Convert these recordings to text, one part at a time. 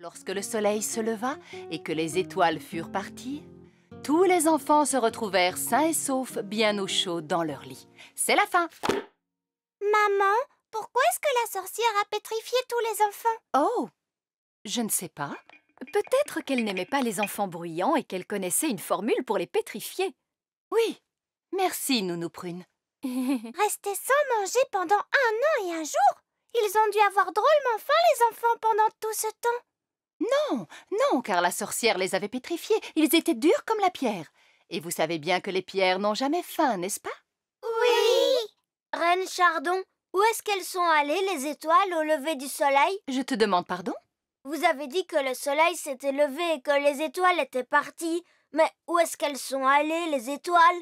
Lorsque le soleil se leva et que les étoiles furent parties, tous les enfants se retrouvèrent sains et saufs, bien au chaud dans leur lit. C'est la fin. Maman, pourquoi est-ce que la sorcière a pétrifié tous les enfants? Oh, je ne sais pas. Peut-être qu'elle n'aimait pas les enfants bruyants et qu'elle connaissait une formule pour les pétrifier. Oui, merci, Nounou Prune. Rester sans manger pendant 1 an et 1 jour? Ils ont dû avoir drôlement faim, les enfants, pendant tout ce temps. Non, non, car la sorcière les avait pétrifiés. Ils étaient durs comme la pierre. Et vous savez bien que les pierres n'ont jamais faim, n'est-ce pas? Oui! Reine Chardon, où est-ce qu'elles sont allées, les étoiles, au lever du soleil? Je te demande pardon? Vous avez dit que le soleil s'était levé et que les étoiles étaient parties. Mais où est-ce qu'elles sont allées, les étoiles?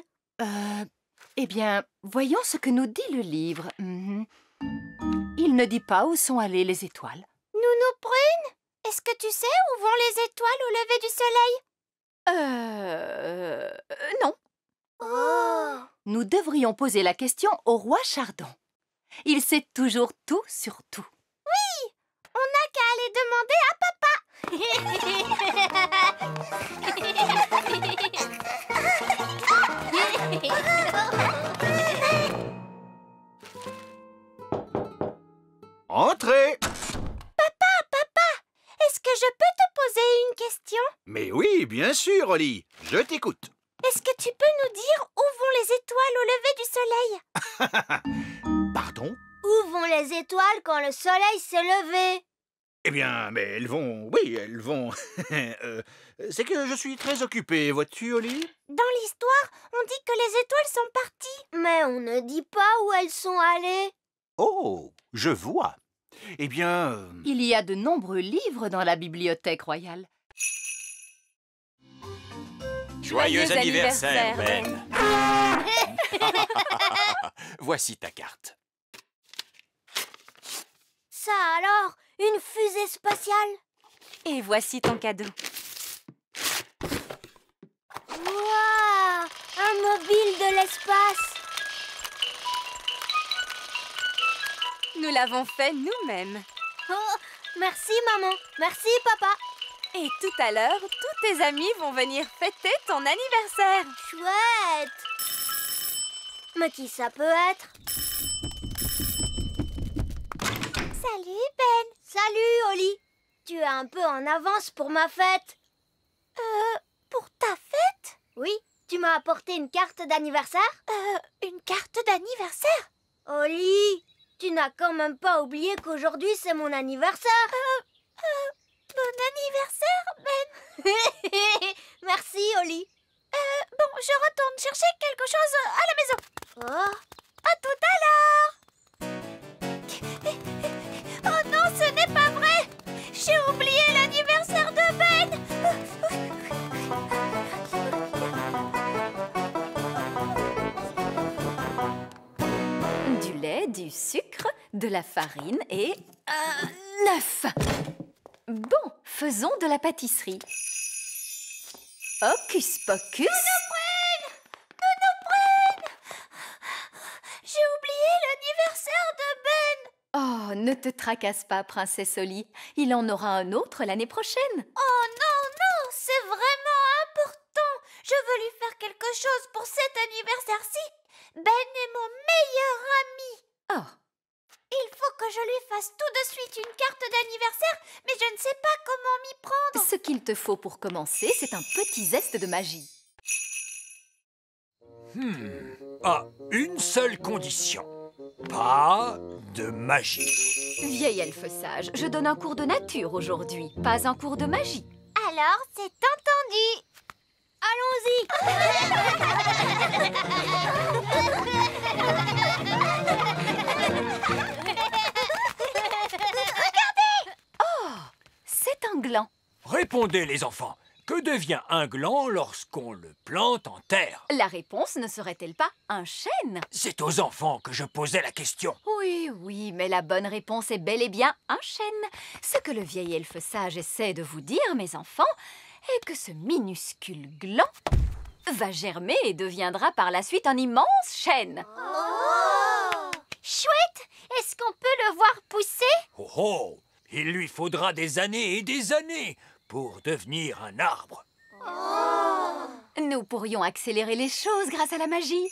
Eh bien, voyons ce que nous dit le livre. Il ne dit pas où sont allées les étoiles. Nounou Prune, est-ce que tu sais où vont les étoiles au lever du soleil? Non. Oh! Nous devrions poser la question au roi Chardon. Il sait toujours tout sur tout. On n'a qu'à aller demander à Entrez! Papa, est-ce que je peux te poser une question? Mais oui, bien sûr, Oli. Je t'écoute. Est-ce que tu peux nous dire où vont les étoiles au lever du soleil? Pardon? Où vont les étoiles quand le soleil s'est levé? Eh bien, mais elles vont... Oui, elles vont... c'est que je suis très occupé, vois-tu, Oli? Dans l'histoire, on dit que les étoiles sont parties. Mais on ne dit pas où elles sont allées. Oh, je vois. Eh bien... Il y a de nombreux livres dans la bibliothèque royale. Joyeux anniversaire, Ben. Voici ta carte. Ça alors, une fusée spatiale? Et voici ton cadeau. Waouh! Un mobile de l'espace! Nous l'avons fait nous-mêmes. Oh, merci maman, merci papa. Et tout à l'heure, tous tes amis vont venir fêter ton anniversaire. Chouette! Mais qui ça peut être? Salut, Ben. Salut, Oli. Tu es un peu en avance pour ma fête. Pour ta fête? Oui, tu m'as apporté une carte d'anniversaire? Une carte d'anniversaire? Oli, tu n'as quand même pas oublié qu'aujourd'hui c'est mon anniversaire? Bon anniversaire, Ben. Merci, Oli. Bon, je retourne chercher quelque chose à la maison. Oh, À tout à l'heure. Oh non, ce n'est pas vrai. J'ai oublié l'anniversaire de Ben. Du lait, du sucre, de la farine et un œuf. Bon, faisons de la pâtisserie. Hocus pocus. J'ai oublié l'anniversaire de Ben. Oh, ne te tracasse pas, princesse Oli. Il en aura un autre l'année prochaine. Oh non, c'est vraiment important. Je veux lui faire quelque chose pour cet anniversaire-ci. Ben est mon meilleur ami. Oh, Il faut que je lui fasse tout de suite une carte d'anniversaire, mais je ne sais pas comment m'y prendre. ce qu'il te faut pour commencer, c'est un petit zeste de magie. À une seule condition. Pas de magie. Vieil elfe sage, je donne un cours de nature aujourd'hui, pas un cours de magie. Alors, c'est entendu. allons-y. C'est un gland. Répondez, les enfants. Que devient un gland lorsqu'on le plante en terre? La réponse ne serait-elle pas un chêne? C'est aux enfants que je posais la question. Oui, mais la bonne réponse est bel et bien un chêne. Ce que le vieil elfe sage essaie de vous dire, mes enfants, est que ce minuscule gland va germer et deviendra par la suite un immense chêne. Chouette! Est-ce qu'on peut le voir pousser? Oh oh! Il lui faudra des années et des années pour devenir un arbre. Nous pourrions accélérer les choses grâce à la magie.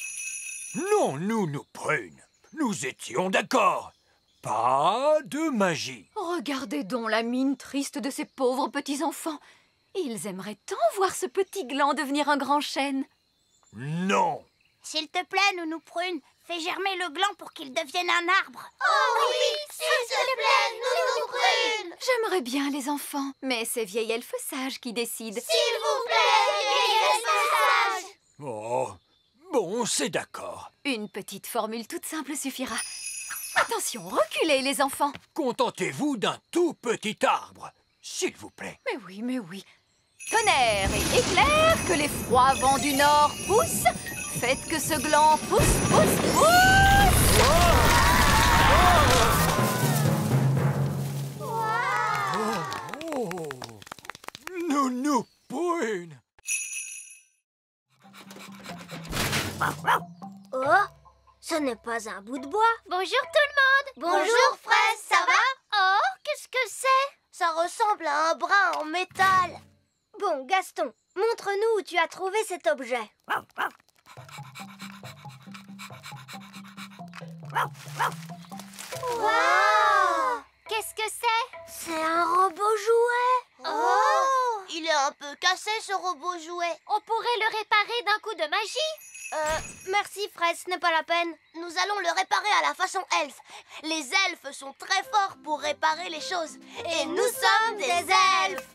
Non, nous, Prune. Nous étions d'accord. Pas de magie. Regardez donc la mine triste de ces pauvres petits-enfants. Ils aimeraient tant voir ce petit gland devenir un grand chêne. Non. S'il te plaît, Nounou Prune, fais germer le gland pour qu'il devienne un arbre. Oh oui, s'il te plaît, Nounou Prune. J'aimerais bien, les enfants, mais c'est vieil elfe sage qui décide. S'il vous plaît, vieille sage. Oh, bon, c'est d'accord. Une petite formule toute simple suffira. Attention, reculez, les enfants. Contentez-vous d'un tout petit arbre, s'il vous plaît. Mais oui, mais oui. Tonnerre et éclair, que les froids vents du nord poussent. Faites que ce gland pousse, pousse, pousse. Oh, Nounou Prune. Oh, ce n'est pas un bout de bois. Bonjour tout le monde. Bonjour, Fraise, ça va? Oh, qu'est-ce que c'est? Ça ressemble à un brin en métal. Bon, Gaston, montre-nous où tu as trouvé cet objet. Wow! Qu'est-ce que c'est? C'est un robot jouet. Oh! Il est un peu cassé ce robot jouet. On pourrait le réparer d'un coup de magie. Merci, Fraise, ce n'est pas la peine. Nous allons le réparer à la façon elfe. Les elfes sont très forts pour réparer les choses. Et nous sommes des elfes.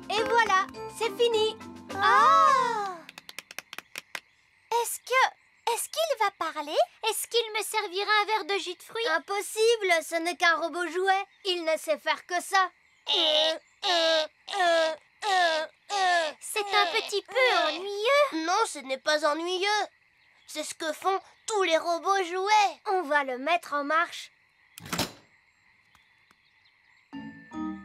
Et voilà, c'est fini. Ah! Est-ce qu'il va parler? Est-ce qu'il me servira un verre de jus de fruits? Impossible, ce n'est qu'un robot jouet. Il ne sait faire que ça. C'est un petit peu ennuyeux. Non, ce n'est pas ennuyeux. C'est ce que font tous les robots jouets. On va le mettre en marche.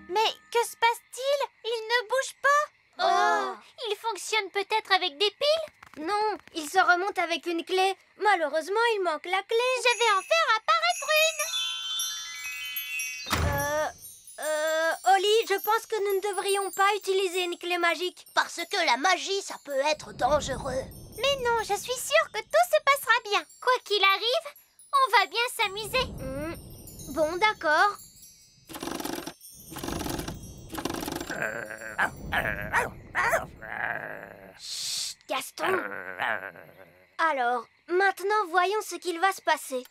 Mais que se passe-t-il? Il ne bouge pas. Oh! Il fonctionne peut-être avec des piles? Non, il se remonte avec une clé. Malheureusement, il manque la clé. Je vais en faire apparaître une. Oli, je pense que nous ne devrions pas utiliser une clé magique. Parce que la magie, ça peut être dangereux. Mais non, je suis sûre que tout se passera bien. Quoi qu'il arrive, on va bien s'amuser. Bon, d'accord. Chut, Gaston. Alors, maintenant, voyons ce qu'il va se passer.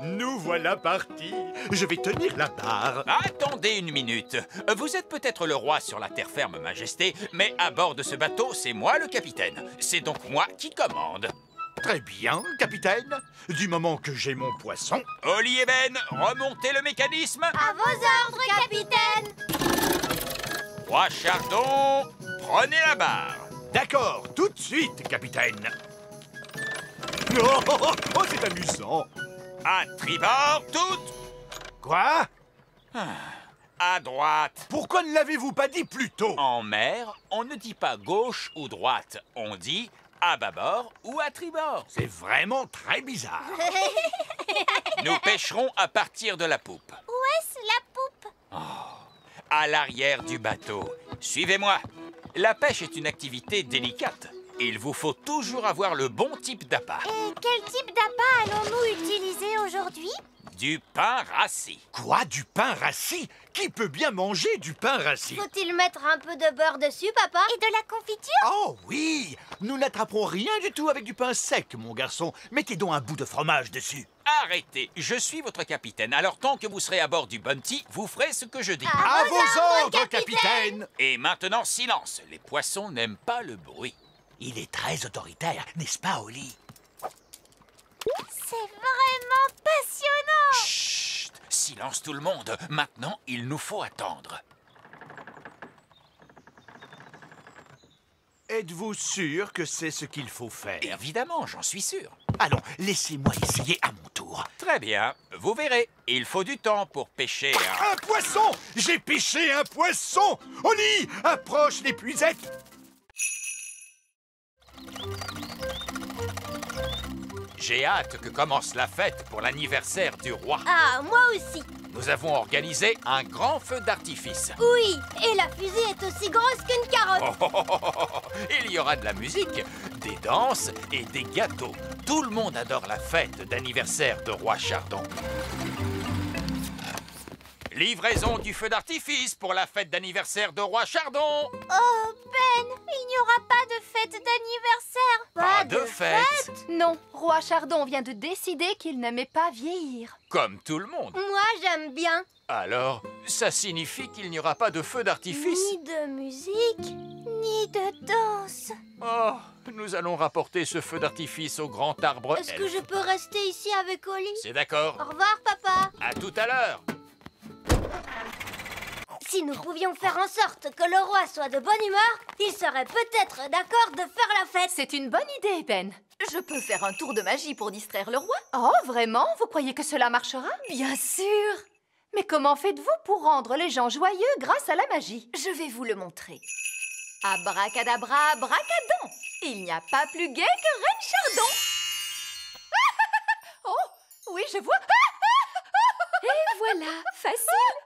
Nous voilà partis. Je vais tenir la barre. Attendez une minute. Vous êtes peut-être le roi sur la terre ferme, Majesté, mais à bord de ce bateau, c'est moi le capitaine. C'est donc moi qui commande. Très bien, capitaine. Du moment que j'ai mon poisson. Oli et Ben, remontez le mécanisme. À vos ordres, capitaine. Roi Chardon, prenez la barre. D'accord, tout de suite, capitaine. Oh, c'est amusant. À tribord, toutes. Quoi? À droite. Pourquoi ne l'avez-vous pas dit plus tôt? En mer, on ne dit pas gauche ou droite. On dit à bâbord ou à tribord. C'est vraiment très bizarre. Nous pêcherons à partir de la poupe. Où est-ce la poupe? À l'arrière du bateau. Suivez-moi. La pêche est une activité délicate. Il vous faut toujours avoir le bon type d'appât. Et quel type d'appât allons-nous utiliser aujourd'hui? Du pain rassis. Quoi, du pain rassis? Qui peut bien manger du pain rassis? Faut-il mettre un peu de beurre dessus, papa? Et de la confiture? Oh oui! Nous n'attraperons rien du tout avec du pain sec, mon garçon. Mettez donc un bout de fromage dessus. Arrêtez, je suis votre capitaine. Alors tant que vous serez à bord du Bounty, vous ferez ce que je dis. À vos ordres, capitaine! Et maintenant, silence. Les poissons n'aiment pas le bruit. Il est très autoritaire, n'est-ce pas, Oli? C'est vraiment passionnant! Chut! Silence tout le monde. Maintenant, il nous faut attendre. Êtes-vous sûr que c'est ce qu'il faut faire? Évidemment, j'en suis sûr. Allons, laissez-moi essayer à mon tour. Très bien, vous verrez. Il faut du temps pour pêcher un... Un poisson! J'ai pêché un poisson! Oli, approche l'épuisette! J'ai hâte que commence la fête pour l'anniversaire du roi. Ah, moi aussi. Nous avons organisé un grand feu d'artifice. Oui, et la fusée est aussi grosse qu'une carotte. Il y aura de la musique, des danses et des gâteaux. Tout le monde adore la fête d'anniversaire de roi Chardon. Livraison du feu d'artifice pour la fête d'anniversaire de roi Chardon. Oh, Ben, il n'y aura pas de fête d'anniversaire. Pas de fête. Non, roi Chardon vient de décider qu'il n'aimait pas vieillir. Comme tout le monde. Moi, j'aime bien. Alors, ça signifie qu'il n'y aura pas de feu d'artifice? Ni de musique. Ni de danse. Oh, nous allons rapporter ce feu d'artifice au grand arbre Est-ce que elfe. je peux rester ici avec Oli? C'est d'accord. Au revoir, papa. À tout à l'heure. Si nous pouvions faire en sorte que le roi soit de bonne humeur, il serait peut-être d'accord de faire la fête. C'est une bonne idée, Ben. Je peux faire un tour de magie pour distraire le roi? Oh, vraiment? Vous croyez que cela marchera? Bien sûr! Mais comment faites-vous pour rendre les gens joyeux grâce à la magie? Je vais vous le montrer. Abracadabra, abracadon! Il n'y a pas plus gai que Reine Chardon! Oh, oui, je vois. Et voilà, facile!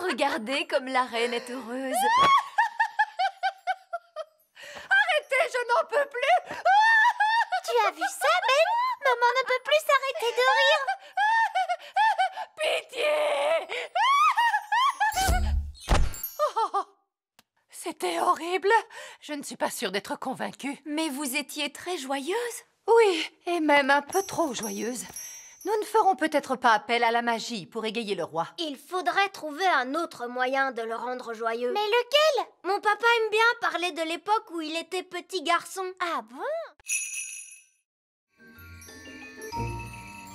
Regardez comme la reine est heureuse. Arrêtez, je n'en peux plus. Tu as vu ça, Ben? Maman ne peut plus s'arrêter de rire. Pitié! Oh, c'était horrible. Je ne suis pas sûre d'être convaincue. Mais vous étiez très joyeuse. Oui, et même un peu trop joyeuse. Nous ne ferons peut-être pas appel à la magie pour égayer le roi. Il faudrait trouver un autre moyen de le rendre joyeux. Mais lequel? Mon papa aime bien parler de l'époque où il était petit garçon. Ah bon?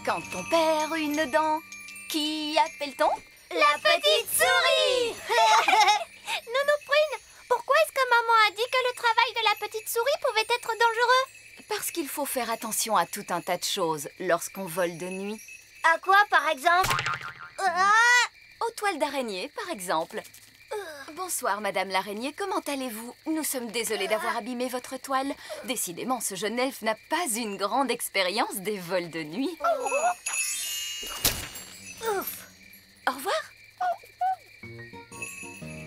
Quand on perd une dent, qui appelle-t-on? La petite souris. Nounou Prune, pourquoi est-ce que maman a dit que le travail de la petite souris pouvait être dangereux? Parce qu'il faut faire attention à tout un tas de choses lorsqu'on vole de nuit. À quoi, par exemple? Aux toiles d'araignée, par exemple. Bonsoir, Madame l'araignée, comment allez-vous? Nous sommes désolés d'avoir abîmé votre toile. Décidément, ce jeune elfe n'a pas une grande expérience des vols de nuit. Ouf. Au revoir.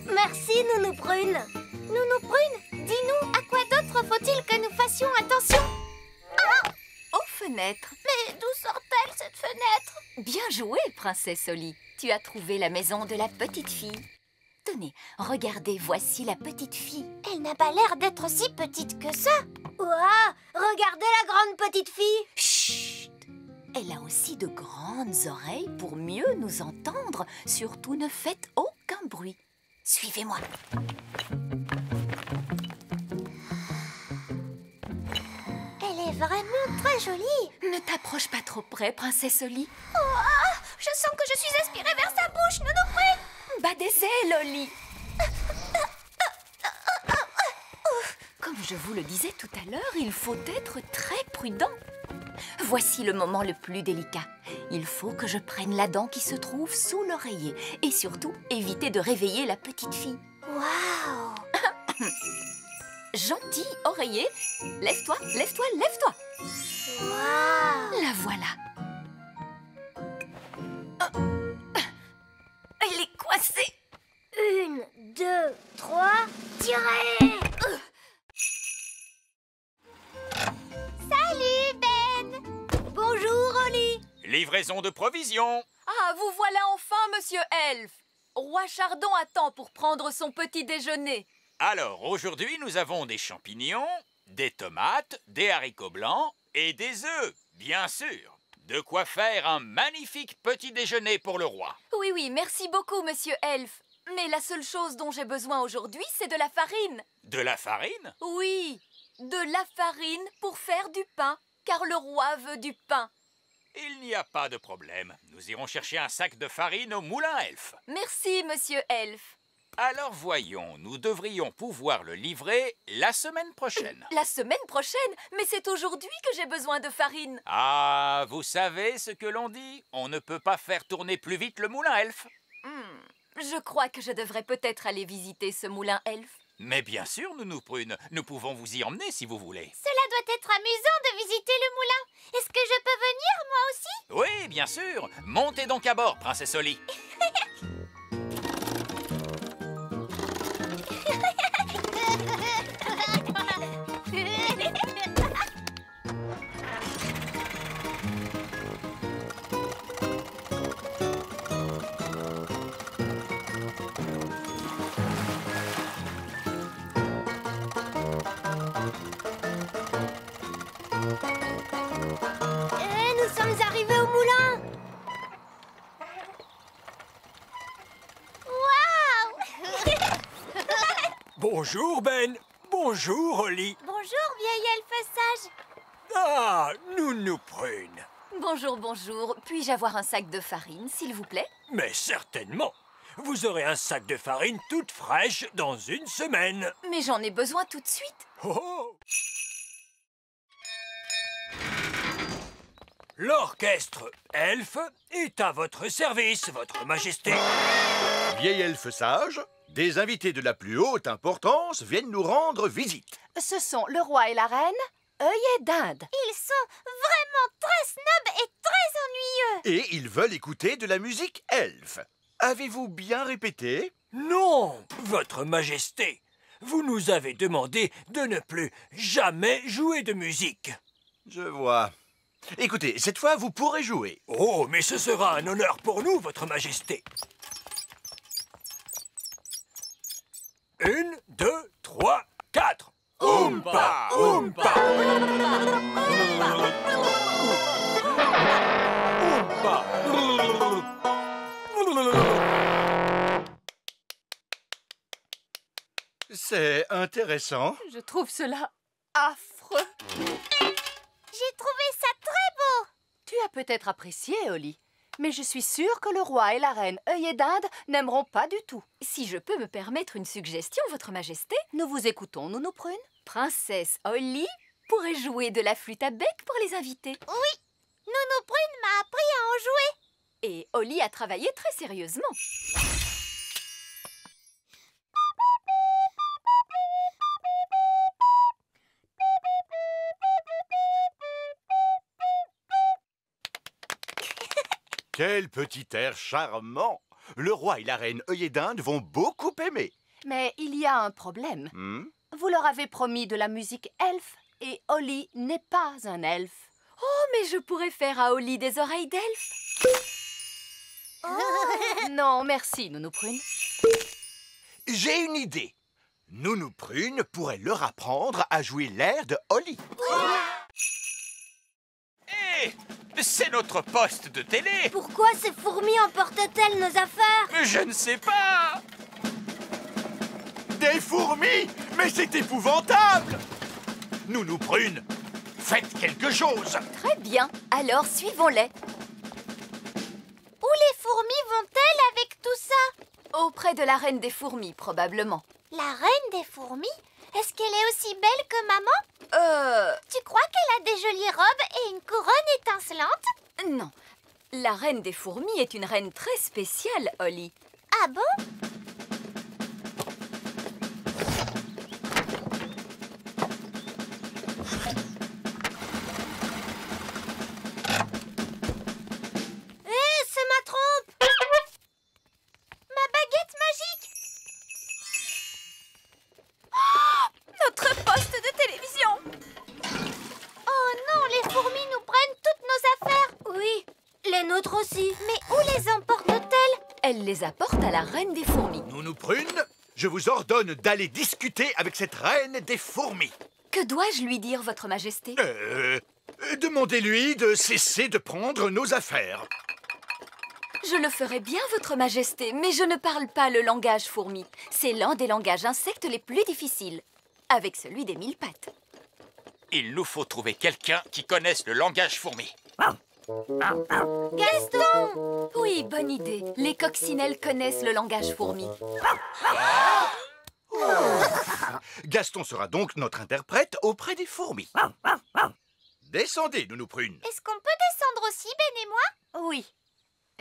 Merci, Nounou Prune. Nounou Prune, dis-nous, à quoi d'autre faut-il que nous fassions attention? Aux fenêtres. Mais d'où sort-elle, cette fenêtre? Bien joué, princesse Oli. Tu as trouvé la maison de la petite fille. Tenez, regardez, voici la petite fille. Elle n'a pas l'air d'être si petite que ça. Ouah, regardez la grande petite fille. Chut! Elle a aussi de grandes oreilles pour mieux nous entendre. Surtout, ne faites aucun bruit. Suivez-moi. Elle est vraiment très jolie. Ne t'approche pas trop près, princesse Oli. Je sens que je suis aspirée vers sa bouche, Nounou Prune. Bas des ailes, Oli. Comme je vous le disais tout à l'heure, il faut être très prudent. Voici le moment le plus délicat. Il faut que je prenne la dent qui se trouve sous l'oreiller. Et surtout, éviter de réveiller la petite fille. Waouh! Gentil oreiller, lève-toi, lève-toi, lève-toi. Waouh! La voilà. Elle est coincée. 1, 2, 3, tirez! Salut, Ben! Bonjour, Oli. Livraison de provisions. Ah, vous voilà enfin, monsieur Elfe. Roi Chardon attend pour prendre son petit déjeuner. Alors, aujourd'hui, nous avons des champignons, des tomates, des haricots blancs et des œufs, bien sûr. De quoi faire un magnifique petit déjeuner pour le roi. Oui, oui, merci beaucoup, monsieur Elfe. Mais la seule chose dont j'ai besoin aujourd'hui, c'est de la farine. De la farine? Oui, de la farine pour faire du pain, car le roi veut du pain. Il n'y a pas de problème. Nous irons chercher un sac de farine au moulin elfe. Merci, monsieur Elfe. Alors voyons, nous devrions pouvoir le livrer la semaine prochaine. La semaine prochaine? Mais c'est aujourd'hui que j'ai besoin de farine. Ah, vous savez ce que l'on dit? On ne peut pas faire tourner plus vite le moulin elfe. Je crois que je devrais peut-être aller visiter ce moulin elfe. Mais bien sûr, Nounou Prune, nous pouvons vous y emmener si vous voulez. Cela doit être amusant de visiter le moulin. Est-ce que je peux venir, moi aussi? Oui, bien sûr. Montez donc à bord, Princesse Oli. Nous sommes arrivés au moulin. Bonjour, Ben. Bonjour, Oli. Bonjour, vieil elfe sage. Ah, Nounou Prune. Bonjour, bonjour. Puis-je avoir un sac de farine, s'il vous plaît? Mais certainement. Vous aurez un sac de farine toute fraîche dans une semaine. Mais j'en ai besoin tout de suite. Oh. L'orchestre elfe est à votre service, votre majesté. Vieil elfe sage, des invités de la plus haute importance viennent nous rendre visite. Ce sont le roi et la reine, œillet d'Inde. Ils sont vraiment très snobs et très ennuyeux. Et ils veulent écouter de la musique elfe. Avez-vous bien répété? Non, votre majesté. Vous nous avez demandé de ne plus jamais jouer de musique. Je vois. Écoutez, cette fois, vous pourrez jouer. Oh, mais ce sera un honneur pour nous, votre majesté. 1, 2, 3, 4. Oompa, oompa. Oompa. C'est intéressant. Je trouve cela affreux. J'ai trouvé ça très beau. Tu as peut-être apprécié, Oli, mais je suis sûre que le roi et la reine œillet d'Inde n'aimeront pas du tout. Si je peux me permettre une suggestion, votre majesté, Nous vous écoutons, Nounou Prune. Princesse Oli pourrait jouer de la flûte à bec pour les invités. Nounou Prune m'a appris à en jouer. Et Oli a travaillé très sérieusement. Quel petit air charmant. Le roi et la reine œillet d'Inde vont beaucoup aimer. Mais il y a un problème. Vous leur avez promis de la musique elfe et Oli n'est pas un elfe. Oh, mais je pourrais faire à Oli des oreilles d'elfe. Non, merci, Nounou Prune. J'ai une idée. Nounou Prune pourrait leur apprendre à jouer l'air de Oli. Hé, c'est notre poste de télé. Pourquoi ces fourmis emportent-elles nos affaires? Je ne sais pas. Des fourmis? Mais c'est épouvantable! Nounou Prune, faites quelque chose! Très bien, alors suivons-les. Où les fourmis vont-elles avec tout ça? Auprès de la reine des fourmis, probablement. La reine des fourmis? Est-ce qu'elle est aussi belle que maman? Tu crois qu'elle a des jolies robes et une couronne étincelante? Non. La reine des fourmis est une reine très spéciale, Oli. Ah bon? C'est ma trompe. Ma baguette magique! Notre poste de télévision! Oh non, les fourmis nous prennent toutes nos affaires! Oui, les nôtres aussi. Mais où les emportent-elles? Elle les apporte à la reine des fourmis. Nounou Prune, je vous ordonne d'aller discuter avec cette reine des fourmis. Que dois-je lui dire, votre majesté? Demandez-lui de cesser de prendre nos affaires. Je le ferai bien, votre majesté, mais je ne parle pas le langage fourmi. C'est l'un des langages insectes les plus difficiles, avec celui des 1000 pattes. Il nous faut trouver quelqu'un qui connaisse le langage fourmi. Gaston! Oui, bonne idée. Les coccinelles connaissent le langage fourmi. Gaston sera donc notre interprète auprès des fourmis. Descendez, Nounou Prune. Est-ce qu'on peut descendre aussi, Ben et moi? Oui.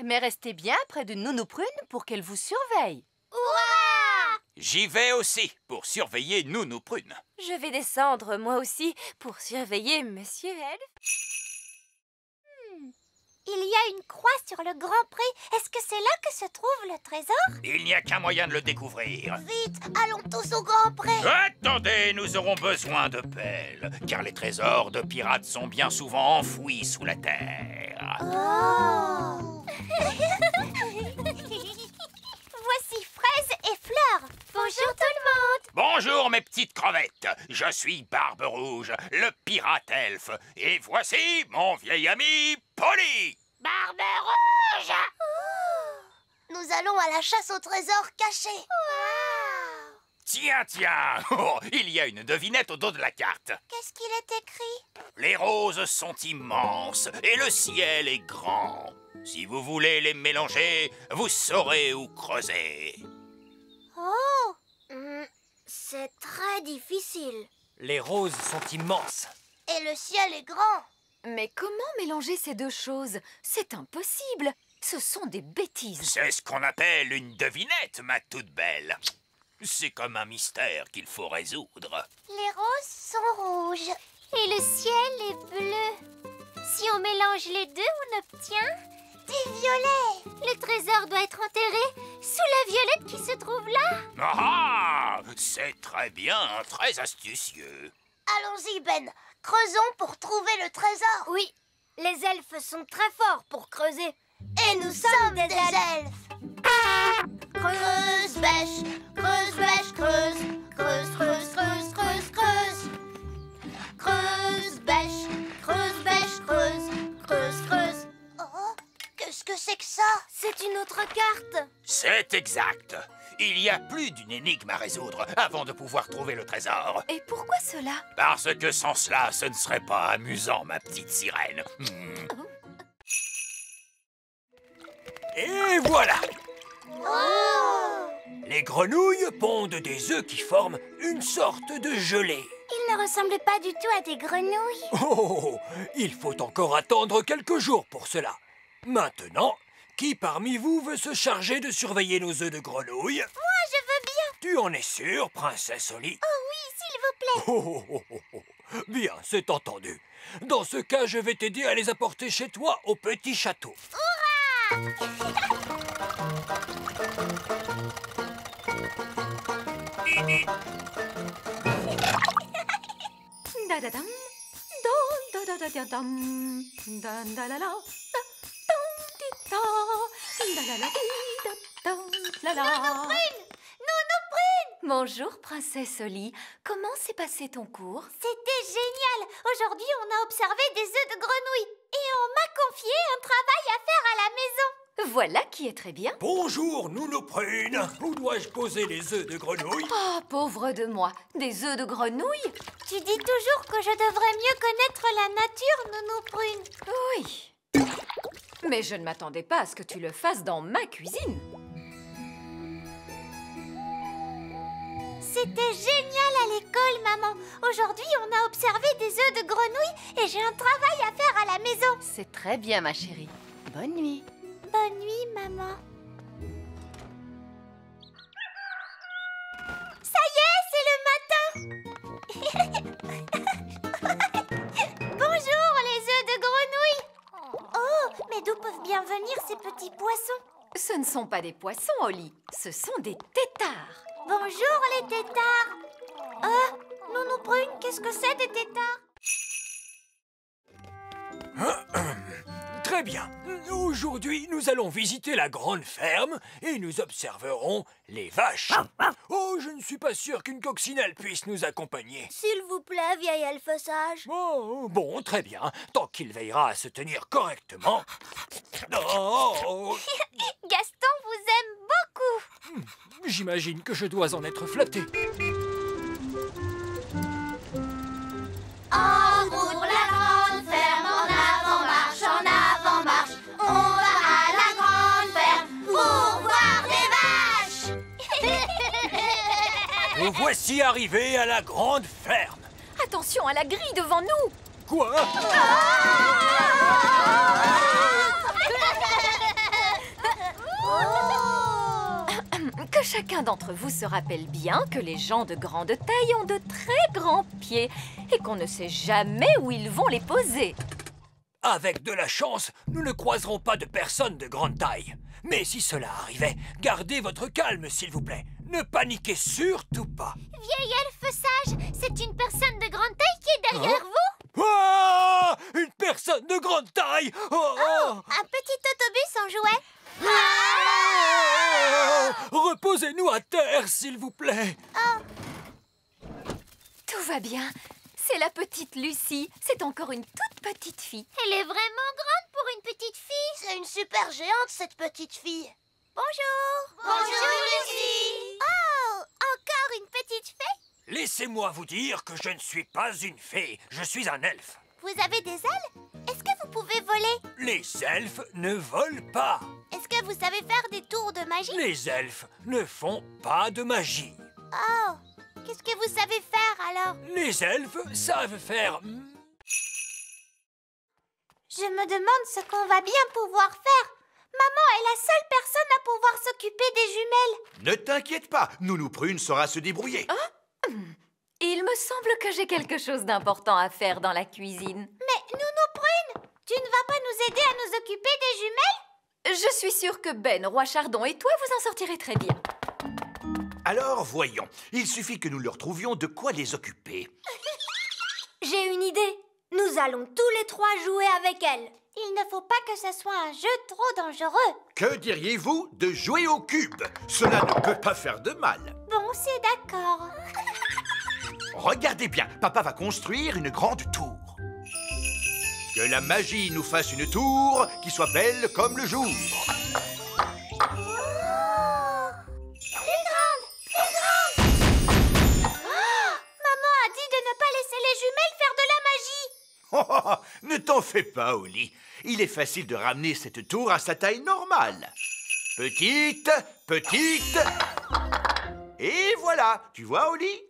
Mais restez bien près de Nounou Prune pour qu'elle vous surveille. Hurrah! J'y vais aussi pour surveiller Nounou Prune. Je vais descendre, moi aussi, pour surveiller Monsieur Elf. Il y a une croix sur le grand pré. Est-ce que c'est là que se trouve le trésor? Il n'y a qu'un moyen de le découvrir. Vite, allons tous au grand pré. Attendez, nous aurons besoin de pelles, car les trésors de pirates sont bien souvent enfouis sous la terre. Oh. Voici Fraise et Fleur. Bonjour tout le monde. Bonjour mes petites crevettes, je suis Barbe Rouge, le pirate elfe, et voici mon vieil ami Polly. Barbe Rouge. Nous allons à la chasse au trésor caché. Wow. Tiens, tiens, oh, il y a une devinette au dos de la carte. Qu'est-ce qu'il est écrit? Les roses sont immenses et le ciel est grand. Si vous voulez les mélanger, vous saurez où creuser. Oh. C'est très difficile. Les roses sont immenses. Et le ciel est grand. Mais comment mélanger ces deux choses? C'est impossible. Ce sont des bêtises. C'est ce qu'on appelle une devinette, ma toute belle. C'est comme un mystère qu'il faut résoudre. Les roses sont rouges et le ciel est bleu. Si on mélange les deux, on obtient des violets. Le trésor doit être enterré sous la violette qui se trouve là. Ah, c'est très bien, très astucieux. Allons-y, Ben. Creusons pour trouver le trésor. Oui, les elfes sont très forts pour creuser. Et nous sommes des elfes. Creuse, bêche, creuse, bêche, creuse. Creuse, creuse, creuse, creuse, creuse. Creuse, bêche, creuse, bêche, creuse. Creuse, creuse. Oh, qu'est-ce que c'est que ça? C'est une autre carte. C'est exact. Il y a plus d'une énigme à résoudre avant de pouvoir trouver le trésor. Et pourquoi cela? Parce que sans cela, ce ne serait pas amusant, ma petite sirène. Et voilà! Oh! Les grenouilles pondent des œufs qui forment une sorte de gelée. Il ne ressemble pas du tout à des grenouilles. Oh, il faut encore attendre quelques jours pour cela. Maintenant, qui parmi vous veut se charger de surveiller nos œufs de grenouille? Moi, je veux bien. Tu en es sûre, princesse Oli? Oh oui, s'il vous plaît. Oh, oh, oh, oh. Bien, c'est entendu. Dans ce cas, je vais t'aider à les apporter chez toi au petit château. Da-da-dam, dam, da-da-da-da-dam, da-da-la-la, da-dam-di-da, da-la-la-di-da-dam-la-la. Bonjour, princesse Oli. Comment s'est passé ton cours? C'était génial. Aujourd'hui, on a observé des œufs de grenouille. Et on m'a confié un travail à faire à la maison. Voilà qui est très bien. Bonjour, Nounou Prune. Où dois-je poser les œufs de grenouille? Oh, pauvre de moi. Des œufs de grenouille? Tu dis toujours que je devrais mieux connaître la nature, Nounou Prune. Oui. Mais je ne m'attendais pas à ce que tu le fasses dans ma cuisine. C'était génial à l'école, maman. Aujourd'hui, on a observé des œufs de grenouille et j'ai un travail à faire à la maison. C'est très bien, ma chérie. Bonne nuit. Bonne nuit, maman. Ça y est, c'est le matin. Bonjour, les œufs de grenouille. Oh, mais d'où peuvent bien venir ces petits poissons? Ce ne sont pas des poissons, Oli. Ce sont des têtards. Bonjour, les têtards. Nounou Prune, qu'est-ce que c'est des têtards? Très bien. Aujourd'hui, nous allons visiter la grande ferme et nous observerons les vaches. Oh, je ne suis pas sûr qu'une coccinelle puisse nous accompagner. S'il vous plaît, vieil elfe sage. Oh, bon, très bien. Tant qu'il veillera à se tenir correctement. Oh, Gaston vous aime beaucoup. j'imagine que je dois en être flatté. En route pour la grande ferme, en avant, marche en avant. Nous voici arrivés à la grande ferme. Attention à la grille devant nous! Quoi? Que chacun d'entre vous se rappelle bien que les gens de grande taille ont de très grands pieds et qu'on ne sait jamais où ils vont les poser. Avec de la chance, nous ne croiserons pas de personnes de grande taille. Mais si cela arrivait, gardez votre calme, s'il vous plaît. Ne paniquez surtout pas. Vieil elfe sage, c'est une personne de grande taille qui est derrière vous. Ah! Une personne de grande taille! Oh, oh! Un petit autobus en jouet. Reposez-nous à terre, s'il vous plaît. Tout va bien. C'est la petite Lucie. C'est encore une toute petite fille. Elle est vraiment grande pour une petite fille. C'est une super géante, cette petite fille. Bonjour. Bonjour, Lucie. Oh, encore une petite fée. Laissez-moi vous dire que je ne suis pas une fée. Je suis un elfe. Vous avez des ailes? Est-ce que vous pouvez voler? Les elfes ne volent pas. Est-ce que vous savez faire des tours de magie? Les elfes ne font pas de magie. Oh, qu'est-ce que vous savez faire alors? Les elfes savent faire... Je me demande ce qu'on va bien pouvoir faire. Maman est la seule personne à pouvoir s'occuper des jumelles. Ne t'inquiète pas, Nounou Prune saura se débrouiller. Il me semble que j'ai quelque chose d'important à faire dans la cuisine. Mais Nounou Prune, tu ne vas pas nous aider à nous occuper des jumelles? Je suis sûre que Ben, Roi Chardon et toi, vous en sortirez très bien. Alors, voyons. Il suffit que nous leur trouvions de quoi les occuper. J'ai une idée. Nous allons tous les trois jouer avec elle. Il ne faut pas que ce soit un jeu trop dangereux. Que diriez-vous de jouer au cube? Cela ne peut pas faire de mal. Bon, c'est d'accord. Regardez bien, papa va construire une grande tour. Que la magie nous fasse une tour qui soit belle comme le jour. Maman a dit de ne pas laisser les jumelles faire de la magie. Oh, oh, oh, ne t'en fais pas, Oli. Il est facile de ramener cette tour à sa taille normale. Petite, petite. Et voilà. Tu vois, Oli?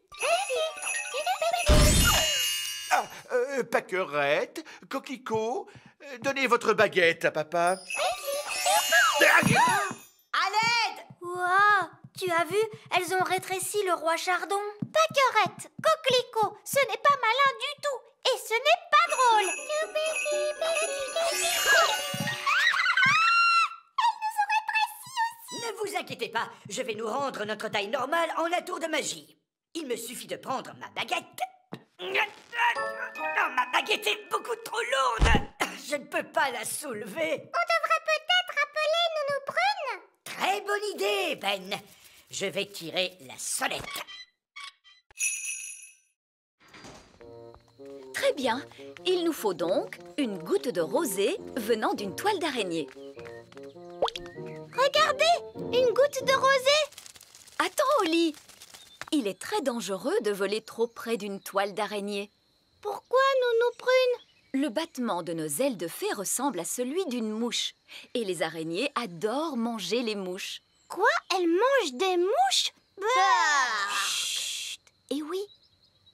Ah, Pâquerette, Coquelicot, donnez votre baguette à papa. À l'aide! Wow! Tu as vu? Elles ont rétréci le roi Chardon. Pâquerette, Coquelicot, ce n'est pas malin du tout. Et ce n'est pas drôle. Ne vous inquiétez pas, je vais nous rendre notre taille normale en la tour de magie. Il me suffit de prendre ma baguette. Oh, ma baguette est beaucoup trop lourde. Je ne peux pas la soulever. On devrait peut-être appeler Nounou Prune. Très bonne idée, Ben. Je vais tirer la sonnette. Très bien. Il nous faut donc une goutte de rosée venant d'une toile d'araignée. Regardez, une goutte de rosée. Attends, Oli. Il est très dangereux de voler trop près d'une toile d'araignée. Pourquoi, Nounou Prune? Le battement de nos ailes de fée ressemble à celui d'une mouche. Et les araignées adorent manger les mouches. Quoi? Elles mangent des mouches? Chut! Et oui,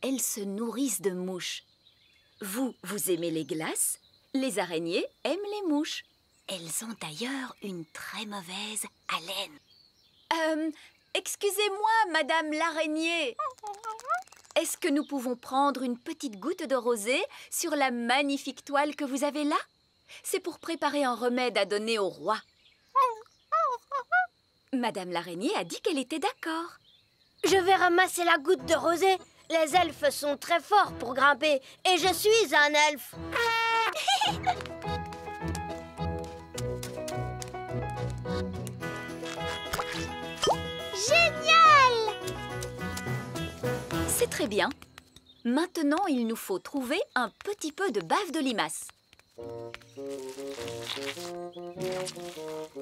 elles se nourrissent de mouches. Vous aimez les glaces? Les araignées aiment les mouches. Elles ont d'ailleurs une très mauvaise haleine. Excusez-moi, Madame l'araignée. Est-ce que nous pouvons prendre une petite goutte de rosée sur la magnifique toile que vous avez là? C'est pour préparer un remède à donner au roi. Madame l'araignée a dit qu'elle était d'accord. Je vais ramasser la goutte de rosée. Les elfes sont très forts pour grimper et je suis un elfe. Génial! C'est très bien. Maintenant, il nous faut trouver un petit peu de bave de limace.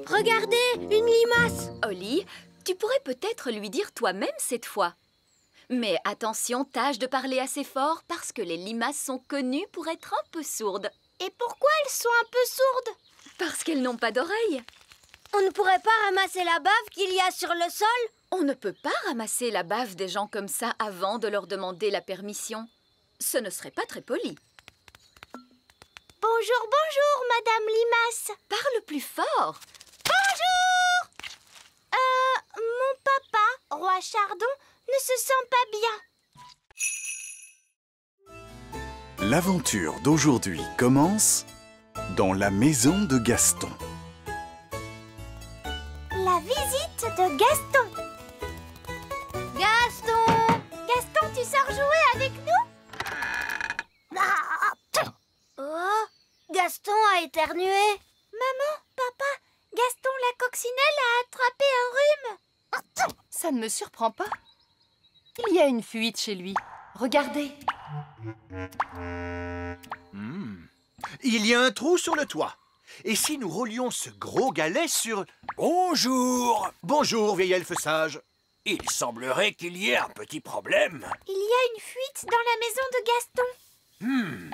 Regardez, une limace. Oli, tu pourrais peut-être lui dire toi-même cette fois. Mais attention, tâche de parler assez fort parce que les limaces sont connues pour être un peu sourdes. Et pourquoi elles sont un peu sourdes? Parce qu'elles n'ont pas d'oreilles. On ne pourrait pas ramasser la bave qu'il y a sur le sol? On ne peut pas ramasser la bave des gens comme ça avant de leur demander la permission. Ce ne serait pas très poli. Bonjour, bonjour, Madame Limace. Parle plus fort. Bonjour. Mon papa, Roi Chardon, ne se sent pas bien. L'aventure d'aujourd'hui commence dans la maison de Gaston. La visite de Gaston. Gaston! Gaston, tu sors jouer avec nous? Oh, Gaston a éternué. Maman, papa, Gaston la coccinelle a attrapé un rhume. Ça ne me surprend pas. Il y a une fuite chez lui. Regardez. Il y a un trou sur le toit. Et si nous roulions ce gros galet sur... Bonjour! Bonjour, vieil elfe sage. Il semblerait qu'il y ait un petit problème. Il y a une fuite dans la maison de Gaston.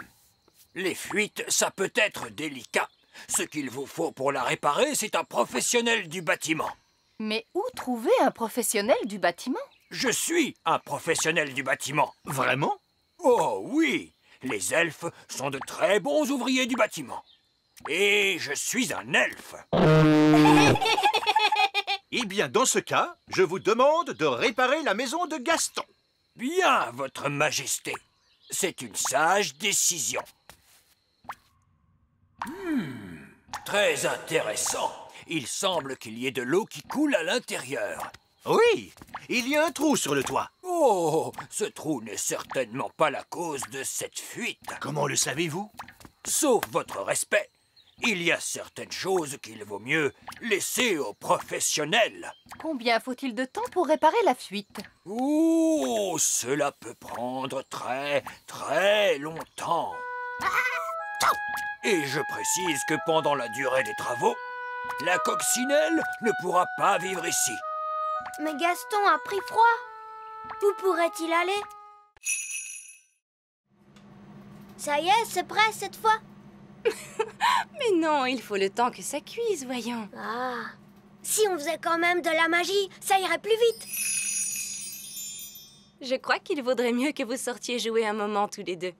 Les fuites, ça peut être délicat. Ce qu'il vous faut pour la réparer, c'est un professionnel du bâtiment. Mais où trouver un professionnel du bâtiment? Je suis un professionnel du bâtiment. Vraiment? Oh oui! Les elfes sont de très bons ouvriers du bâtiment. Et je suis un elfe. Eh bien, dans ce cas, je vous demande de réparer la maison de Gaston. Bien, votre majesté. C'est une sage décision. Très intéressant. Il semble qu'il y ait de l'eau qui coule à l'intérieur. Oui, il y a un trou sur le toit. Oh, ce trou n'est certainement pas la cause de cette fuite. Comment le savez-vous? Sauf votre respect, il y a certaines choses qu'il vaut mieux laisser aux professionnels. Combien faut-il de temps pour réparer la fuite? Oh, cela peut prendre très longtemps. Et je précise que pendant la durée des travaux, la coccinelle ne pourra pas vivre ici. Mais Gaston a pris froid. Où pourrait-il aller? Ça y est, c'est prêt cette fois? Mais non, il faut le temps que ça cuise, voyons. Ah, si on faisait quand même de la magie, ça irait plus vite. Je crois qu'il vaudrait mieux que vous sortiez jouer un moment tous les deux.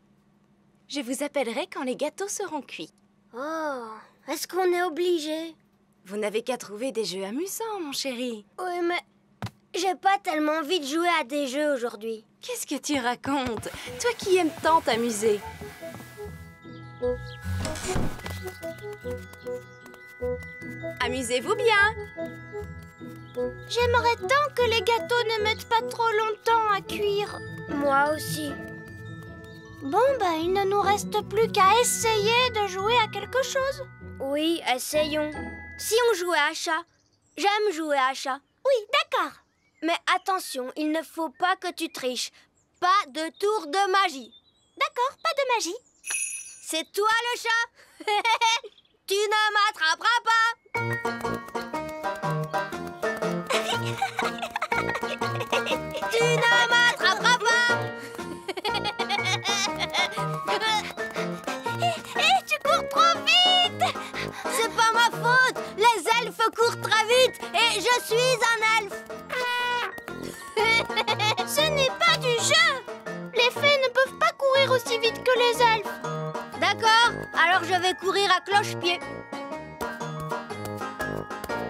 Je vous appellerai quand les gâteaux seront cuits. Oh, est-ce qu'on est obligé? Vous n'avez qu'à trouver des jeux amusants, mon chéri. Oui, mais j'ai pas tellement envie de jouer à des jeux aujourd'hui. Qu'est-ce que tu racontes? Toi qui aimes tant t'amuser. Amusez-vous bien. J'aimerais tant que les gâteaux ne mettent pas trop longtemps à cuire. Moi aussi. Bon, ben, il ne nous reste plus qu'à essayer de jouer à quelque chose. Oui, essayons. Si on jouait à chat. J'aime jouer à chat. Oui, d'accord. Mais attention, il ne faut pas que tu triches. Pas de tour de magie. D'accord, pas de magie. C'est toi le chat. Tu ne m'attraperas pas. Tu ne m'attraperas pas. Tu cours trop vite. C'est pas ma faute. Les elfes courent très vite et je suis un elfe. Ce n'est pas du jeu. Les fées ne peuvent pas courir aussi vite que les elfes. D'accord, alors je vais courir à cloche-pied.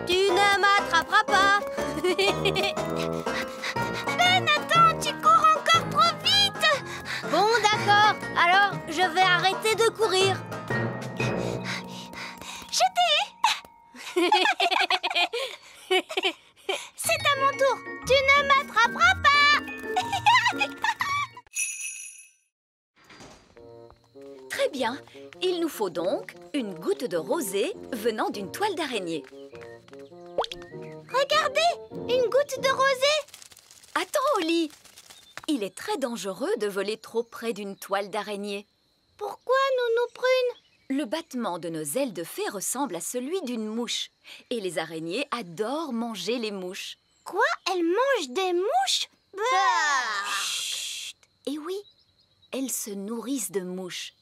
Tu ne m'attraperas pas. Ben attends, tu cours encore trop vite. Bon, d'accord, alors je vais arrêter de courir. Je t'ai. C'est à mon tour. Tu ne m'attraperas pas. Très bien. Il nous faut donc une goutte de rosée venant d'une toile d'araignée. Regardez, une goutte de rosée. Attends, Oli. Il est très dangereux de voler trop près d'une toile d'araignée. Pourquoi, Nounou Prune? Le battement de nos ailes de fée ressemble à celui d'une mouche. Et les araignées adorent manger les mouches. Quoi? Elles mangent des mouches? Bah. Chut! Et oui, elles se nourrissent de mouches.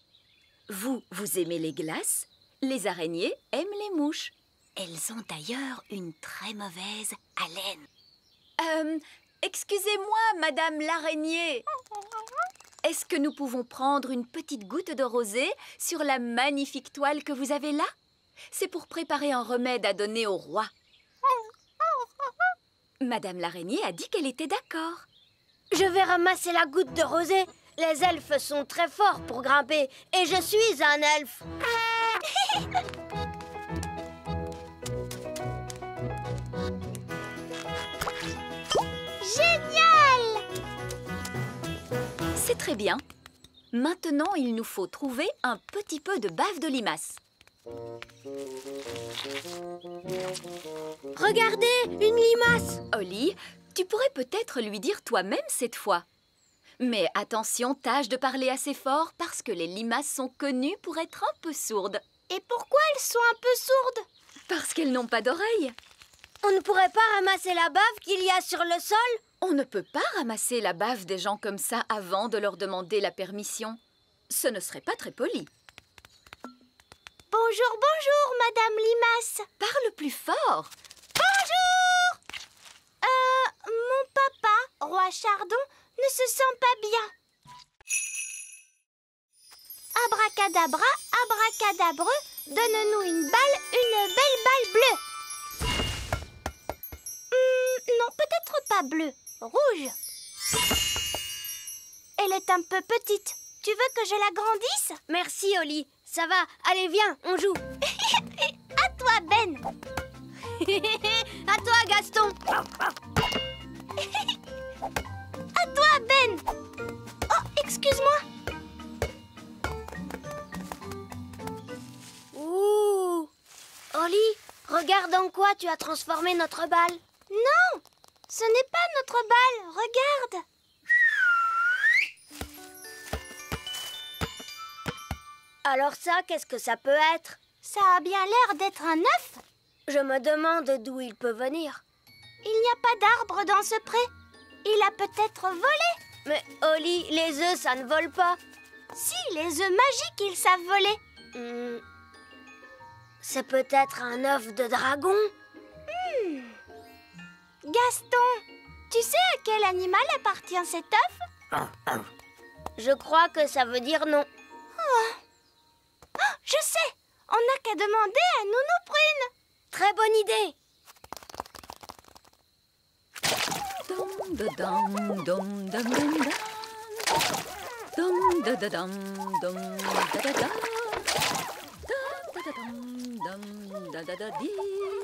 Vous aimez les glaces? Les araignées aiment les mouches. Elles ont d'ailleurs une très mauvaise haleine. Excusez-moi, Madame l'araignée. Est-ce que nous pouvons prendre une petite goutte de rosée sur la magnifique toile que vous avez là? C'est pour préparer un remède à donner au roi. Madame l'araignée a dit qu'elle était d'accord. Je vais ramasser la goutte de rosée. Les elfes sont très forts pour grimper et je suis un elfe. Génial! C'est très bien. Maintenant, il nous faut trouver un petit peu de bave de limace. Regardez, une limace. Holly, tu pourrais peut-être lui dire toi-même cette fois. Mais attention, tâche de parler assez fort parce que les limaces sont connues pour être un peu sourdes. Et pourquoi elles sont un peu sourdes? Parce qu'elles n'ont pas d'oreilles. On ne pourrait pas ramasser la bave qu'il y a sur le sol? On ne peut pas ramasser la bave des gens comme ça avant de leur demander la permission. Ce ne serait pas très poli. Bonjour, bonjour, Madame Limace. Parle plus fort. Bonjour. Mon papa, Roi Chardon, ne se sent pas bien. Abracadabra, abracadabreux, donne-nous une belle balle bleue. Non, peut-être pas bleue, rouge. Elle est un peu petite. Tu veux que je la grandisse? Merci, Holly. Ça va. Allez, viens, on joue. À toi, Ben. À toi, Gaston. À toi, Ben. Oh, excuse-moi. Ouh. Holly, regarde en quoi tu as transformé notre balle. Non, ce n'est pas notre balle. Regarde. Alors ça, qu'est-ce que ça peut être? Ça a bien l'air d'être un œuf. Je me demande d'où il peut venir. Il n'y a pas d'arbre dans ce pré. Il a peut-être volé. Mais Holly, les œufs, ça ne vole pas. Si, les œufs magiques, ils savent voler. C'est peut-être un œuf de dragon. Gaston, tu sais à quel animal appartient cet œuf? Je crois que ça veut dire non. Je sais. On n'a qu'à demander à Nounou Prune. Très bonne idée.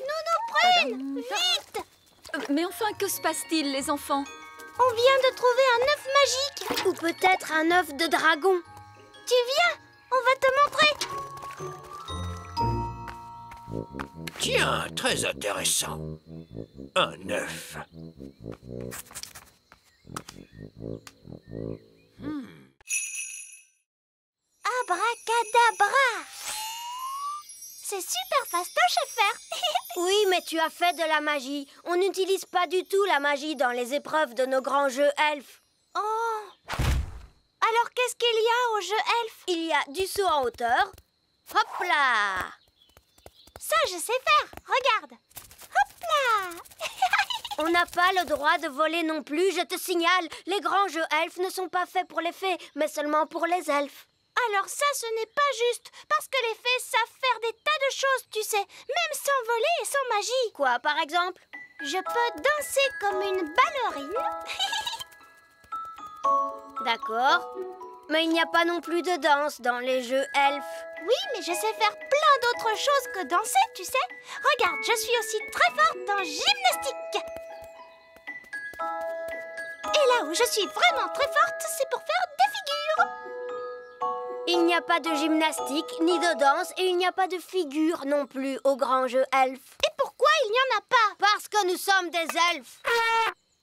Nounou Prune, vite! Mais enfin, que se passe-t-il, les enfants? On vient de trouver un œuf magique. Ou peut-être un œuf de dragon. Tu viens? On va te montrer. Tiens, très intéressant. Un œuf. Abracadabra. C'est super fastoche à faire. Oui, mais tu as fait de la magie. On n'utilise pas du tout la magie dans les épreuves de nos grands jeux elfes. Oh. Alors, qu'est-ce qu'il y a au jeu elfe? Il y a du saut en hauteur. Hop là! Ça, je sais faire. Regarde. Hop là! On n'a pas le droit de voler non plus, je te signale. Les grands jeux elfes ne sont pas faits pour les fées, mais seulement pour les elfes. Alors ça, ce n'est pas juste, parce que les fées savent faire des tas de choses, tu sais, même sans voler et sans magie. Quoi, par exemple? Je peux danser comme une ballerine. D'accord. Mais il n'y a pas non plus de danse dans les jeux elfes. Oui, mais je sais faire plein d'autres choses que danser, tu sais. Regarde, je suis aussi très forte en gymnastique. Et là où je suis vraiment très forte, c'est pour faire des figures. Il n'y a pas de gymnastique, ni de danse, et il n'y a pas de figures non plus au grand jeu elfe. Et pourquoi il n'y en a pas? Parce que nous sommes des elfes.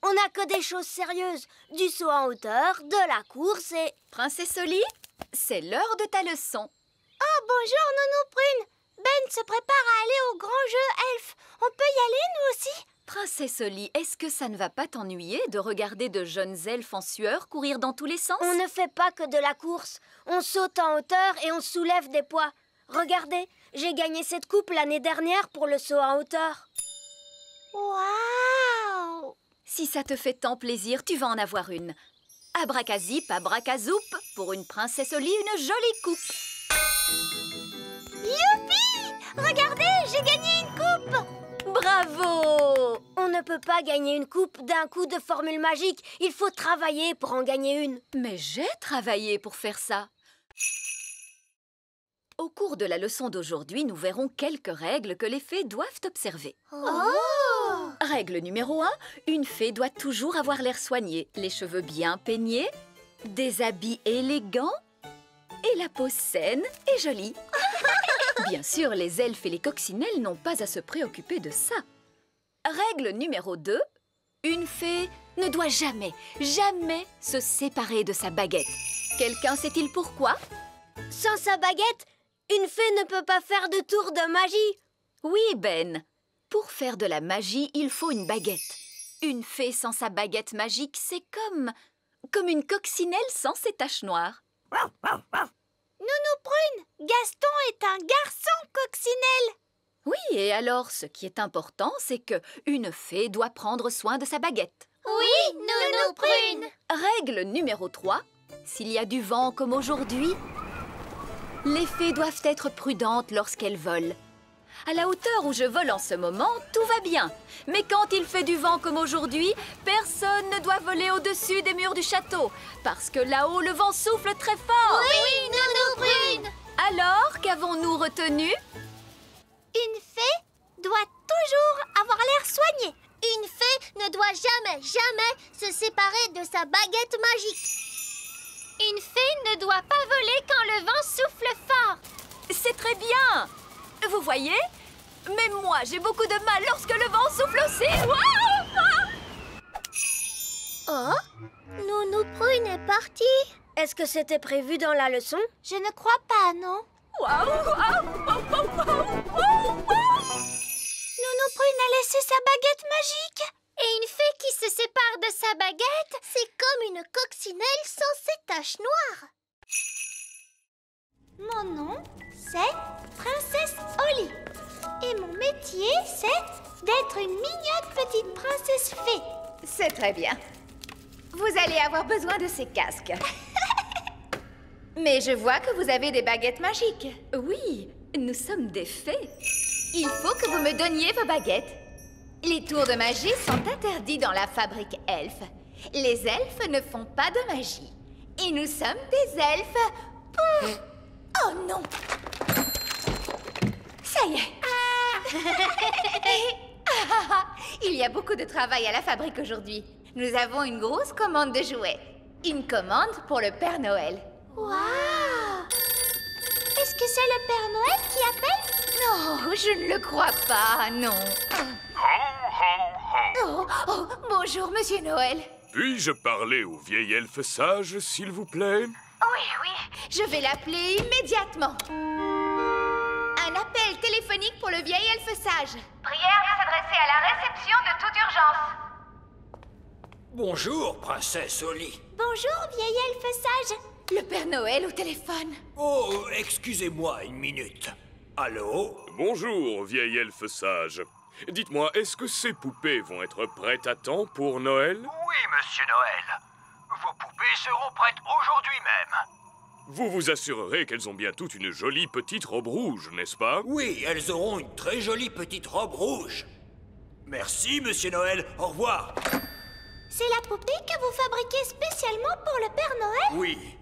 On n'a que des choses sérieuses. Du saut en hauteur, de la course et... Princesse Holly, c'est l'heure de ta leçon. Oh, bonjour, Nounou Prune. Ben se prépare à aller au grand jeu elfe. On peut y aller, nous aussi? Princesse Holly, est-ce que ça ne va pas t'ennuyer de regarder de jeunes elfes en sueur courir dans tous les sens? On ne fait pas que de la course. On saute en hauteur et on soulève des poids. Regardez, j'ai gagné cette coupe l'année dernière pour le saut en hauteur. Waouh! Si ça te fait tant plaisir, tu vas en avoir une. Abracazip, abracazoup, pour une princesse au lit, une jolie coupe. Youpi! Regardez, j'ai gagné une coupe! Bravo! On ne peut pas gagner une coupe d'un coup de formule magique. Il faut travailler pour en gagner une. Mais j'ai travaillé pour faire ça. Au cours de la leçon d'aujourd'hui, nous verrons quelques règles que les fées doivent observer. Oh! Règle numéro 1, une fée doit toujours avoir l'air soigné, les cheveux bien peignés, des habits élégants et la peau saine et jolie. Bien sûr, les elfes et les coccinelles n'ont pas à se préoccuper de ça. Règle numéro 2, une fée ne doit jamais, jamais se séparer de sa baguette. Quelqu'un sait-il pourquoi? Sans sa baguette, une fée ne peut pas faire de tour de magie. Oui, Ben. Pour faire de la magie, il faut une baguette. Une fée sans sa baguette magique, c'est comme une coccinelle sans ses taches noires. Nounou Prune, Gaston est un garçon coccinelle. Oui, et alors, ce qui est important, c'est que une fée doit prendre soin de sa baguette. Oui, Nounou Prune. Règle numéro 3, s'il y a du vent comme aujourd'hui, les fées doivent être prudentes lorsqu'elles volent. À la hauteur où je vole en ce moment, tout va bien. Mais quand il fait du vent comme aujourd'hui, personne ne doit voler au-dessus des murs du château. Parce que là-haut, le vent souffle très fort. Oui, Nounou Prune. Alors, qu'avons-nous retenu? Une fée doit toujours avoir l'air soigné. Une fée ne doit jamais, jamais se séparer de sa baguette magique. Une fée ne doit pas voler quand le vent souffle fort. C'est très bien. Vous voyez? Même moi, j'ai beaucoup de mal lorsque le vent souffle aussi. Oh, Nounou Prune est partie. Est-ce que c'était prévu dans la leçon? Je ne crois pas, non. Nounou Prune a laissé sa baguette magique. Et une fée qui se sépare de sa baguette, c'est comme une coccinelle sans ses taches noires. Mon nom, c'est Princesse Holly. Et mon métier, c'est d'être une mignonne petite princesse fée. C'est très bien. Vous allez avoir besoin de ces casques. Mais je vois que vous avez des baguettes magiques. Oui, nous sommes des fées. Il faut que vous me donniez vos baguettes. Les tours de magie sont interdits dans la fabrique elfe. Les elfes ne font pas de magie. Et nous sommes des elfes. Oh non! Ça y est. Il y a beaucoup de travail à la fabrique aujourd'hui. Nous avons une grosse commande de jouets. Une commande pour le Père Noël. Waouh! Est-ce que c'est le Père Noël qui appelle? Non, je ne le crois pas, non. Oh, bonjour, Monsieur Noël. Puis-je parler au vieil elfe sage, s'il vous plaît? Oui, je vais l'appeler immédiatement. Un appel téléphonique pour le vieil elfe sage. Prière de s'adresser à la réception de toute urgence. Bonjour, princesse Holly. Bonjour, vieil elfe sage. Le Père Noël au téléphone. Oh, excusez-moi une minute. Allô? Bonjour, vieil elfe sage. Dites-moi, est-ce que ces poupées vont être prêtes à temps pour Noël? Oui, monsieur Noël. Vos poupées seront prêtes aujourd'hui même. Vous vous assurerez qu'elles ont bien toutes une jolie petite robe rouge, n'est-ce pas? Oui, elles auront une très jolie petite robe rouge. Merci, monsieur Noël. Au revoir. C'est la poupée que vous fabriquez spécialement pour le Père Noël? Oui.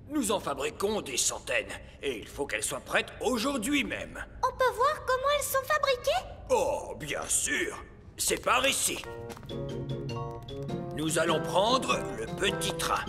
Nous en fabriquons des centaines. Et il faut qu'elles soient prêtes aujourd'hui même. On peut voir comment elles sont fabriquées? Oh, bien sûr. C'est par ici. Nous allons prendre le petit train.